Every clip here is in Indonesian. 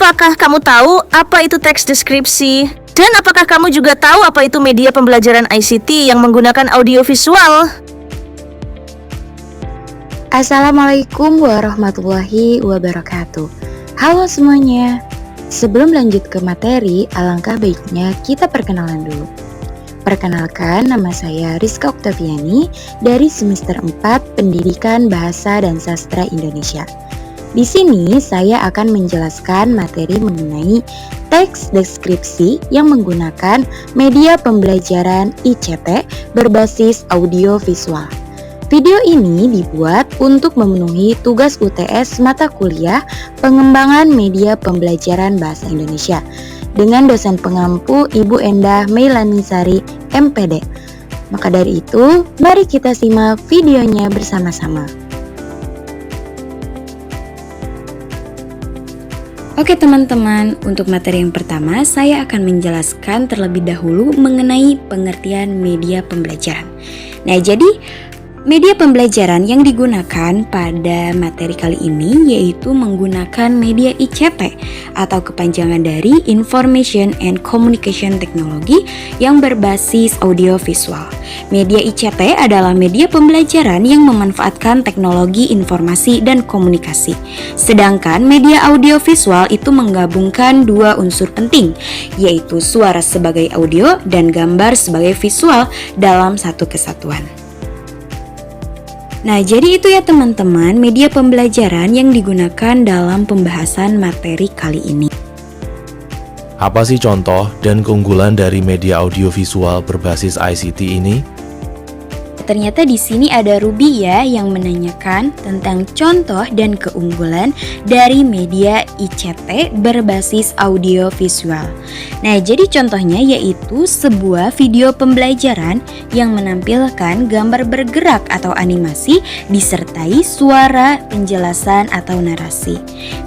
Apakah kamu tahu apa itu teks deskripsi? Dan apakah kamu juga tahu apa itu media pembelajaran ICT yang menggunakan audiovisual? Assalamualaikum warahmatullahi wabarakatuh. Halo semuanya. Sebelum lanjut ke materi, alangkah baiknya kita perkenalan dulu. Perkenalkan, nama saya Rizka Oktaviani dari semester 4 Pendidikan Bahasa dan Sastra Indonesia. Di sini saya akan menjelaskan materi mengenai teks deskripsi yang menggunakan media pembelajaran ICT berbasis audio visual. Video ini dibuat untuk memenuhi tugas UTS mata kuliah pengembangan media pembelajaran bahasa Indonesia dengan dosen pengampu Ibu Endah Meilanisari MPD. Maka dari itu, mari kita simak videonya bersama-sama. Oke teman-teman, untuk materi yang pertama saya akan menjelaskan terlebih dahulu mengenai pengertian media pembelajaran. Nah, jadi media pembelajaran yang digunakan pada materi kali ini yaitu menggunakan media ICT atau kepanjangan dari Information and Communication Technology yang berbasis audio visual. Media ICT adalah media pembelajaran yang memanfaatkan teknologi informasi dan komunikasi. Sedangkan media audio visual itu menggabungkan dua unsur penting, yaitu suara sebagai audio dan gambar sebagai visual dalam satu kesatuan. Nah, jadi itu ya teman-teman media pembelajaran yang digunakan dalam pembahasan materi kali ini. Apa sih contoh dan keunggulan dari media audiovisual berbasis ICT ini? Ternyata di sini ada Ruby ya yang menanyakan tentang contoh dan keunggulan dari media ICT berbasis audio visual. Nah, jadi contohnya yaitu sebuah video pembelajaran yang menampilkan gambar bergerak atau animasi disertai suara, penjelasan atau narasi.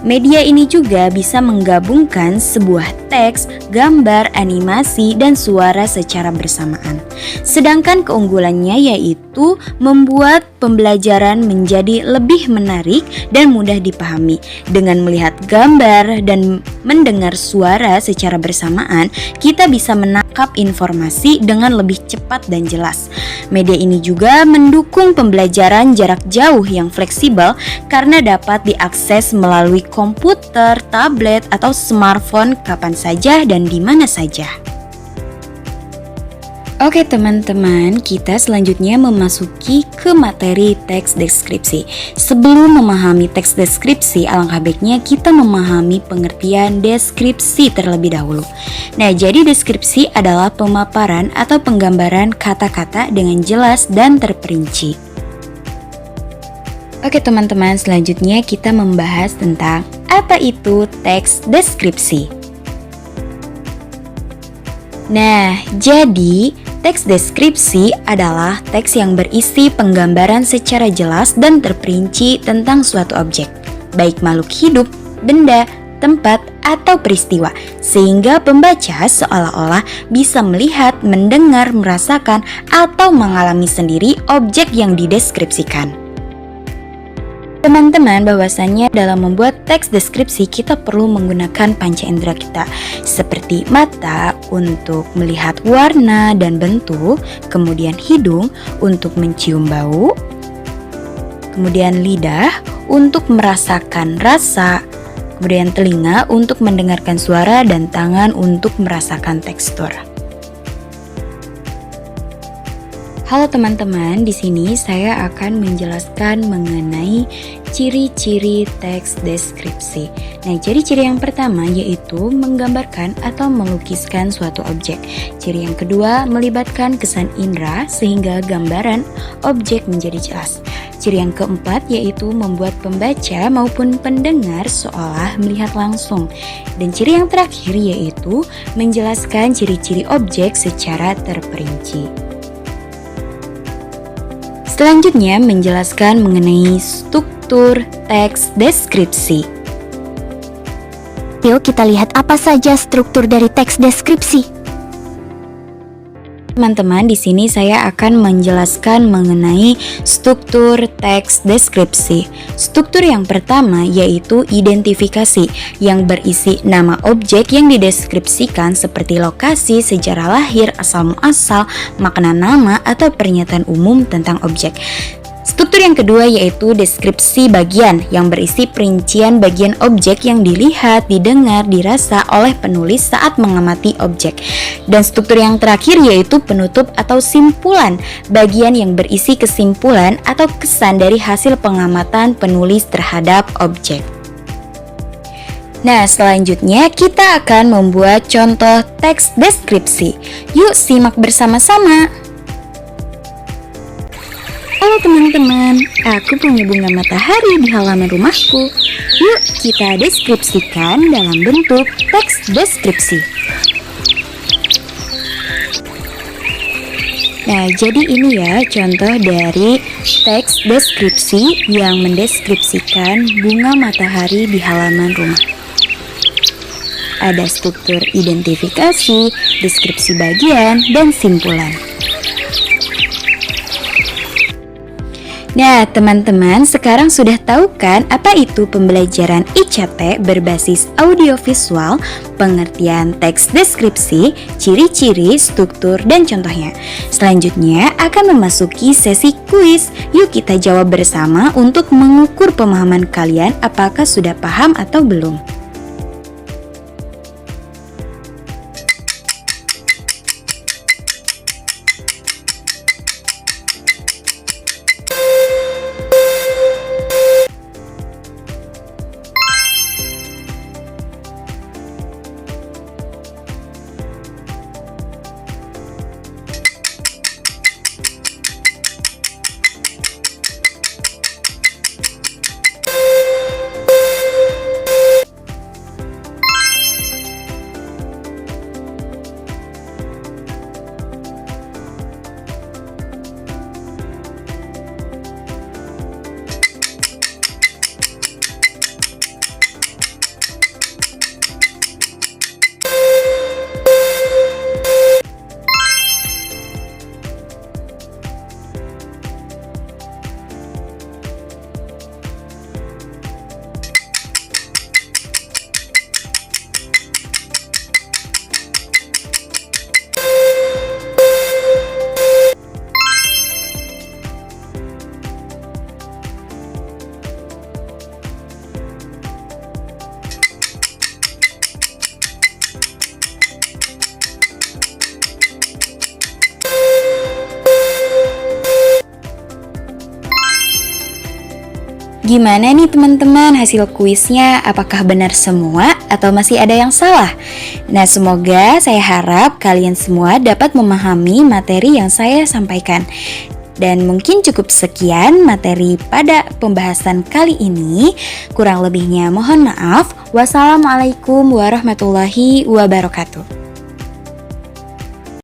Media ini juga bisa menggabungkan sebuah teks, gambar, animasi, dan suara secara bersamaan. Sedangkan keunggulannya yaitu membuat pembelajaran menjadi lebih menarik dan mudah dipahami. Dengan melihat gambar dan mendengar suara secara bersamaan, kita bisa menangkap informasi dengan lebih cepat dan jelas. Media ini juga mendukung pembelajaran jarak jauh yang fleksibel karena dapat diakses melalui komputer, tablet, atau smartphone kapan saja dan di mana saja. Oke teman-teman, kita selanjutnya memasuki ke materi teks deskripsi. Sebelum memahami teks deskripsi, alangkah baiknya kita memahami pengertian deskripsi terlebih dahulu. Nah, jadi deskripsi adalah pemaparan atau penggambaran kata-kata dengan jelas dan terperinci. Oke teman-teman, selanjutnya kita membahas tentang apa itu teks deskripsi. Nah, jadi teks deskripsi adalah teks yang berisi penggambaran secara jelas dan terperinci tentang suatu objek, baik makhluk hidup, benda, tempat, atau peristiwa, sehingga pembaca seolah-olah bisa melihat, mendengar, merasakan, atau mengalami sendiri objek yang dideskripsikan. Teman-teman, bahwasannya dalam membuat teks deskripsi kita perlu menggunakan panca indera kita seperti mata untuk melihat warna dan bentuk, kemudian hidung untuk mencium bau, kemudian lidah untuk merasakan rasa, kemudian telinga untuk mendengarkan suara, dan tangan untuk merasakan tekstur. Halo teman-teman, di sini saya akan menjelaskan mengenai ciri-ciri teks deskripsi. Nah, jadi ciri yang pertama yaitu menggambarkan atau melukiskan suatu objek. Ciri yang kedua melibatkan kesan indera sehingga gambaran objek menjadi jelas. Ciri yang keempat yaitu membuat pembaca maupun pendengar seolah melihat langsung. Dan ciri yang terakhir yaitu menjelaskan ciri-ciri objek secara terperinci. Selanjutnya menjelaskan mengenai struktur teks deskripsi. Yuk kita lihat apa saja struktur dari teks deskripsi. Teman-teman, di sini saya akan menjelaskan mengenai struktur teks deskripsi. Struktur yang pertama yaitu identifikasi yang berisi nama objek yang dideskripsikan seperti lokasi, sejarah lahir, asal-muasal, makna nama, atau pernyataan umum tentang objek. Struktur yang kedua yaitu deskripsi bagian yang berisi perincian bagian objek yang dilihat, didengar, dirasa oleh penulis saat mengamati objek. Dan struktur yang terakhir yaitu penutup atau simpulan, bagian yang berisi kesimpulan atau kesan dari hasil pengamatan penulis terhadap objek. Nah, selanjutnya kita akan membuat contoh teks deskripsi. Yuk simak bersama-sama. Halo teman-teman, aku punya bunga matahari di halaman rumahku. Yuk kita deskripsikan dalam bentuk teks deskripsi. Nah, jadi ini ya contoh dari teks deskripsi yang mendeskripsikan bunga matahari di halaman rumah. Ada struktur identifikasi, deskripsi bagian, dan simpulan. Nah, teman-teman, sekarang sudah tahu kan apa itu pembelajaran ICT berbasis audiovisual, pengertian teks deskripsi, ciri-ciri, struktur, dan contohnya. Selanjutnya akan memasuki sesi kuis. Yuk kita jawab bersama untuk mengukur pemahaman kalian apakah sudah paham atau belum. Gimana nih teman-teman hasil kuisnya? Apakah benar semua atau masih ada yang salah? Nah, semoga saya harap kalian semua dapat memahami materi yang saya sampaikan. Dan mungkin cukup sekian materi pada pembahasan kali ini. Kurang lebihnya mohon maaf. Wassalamualaikum warahmatullahi wabarakatuh.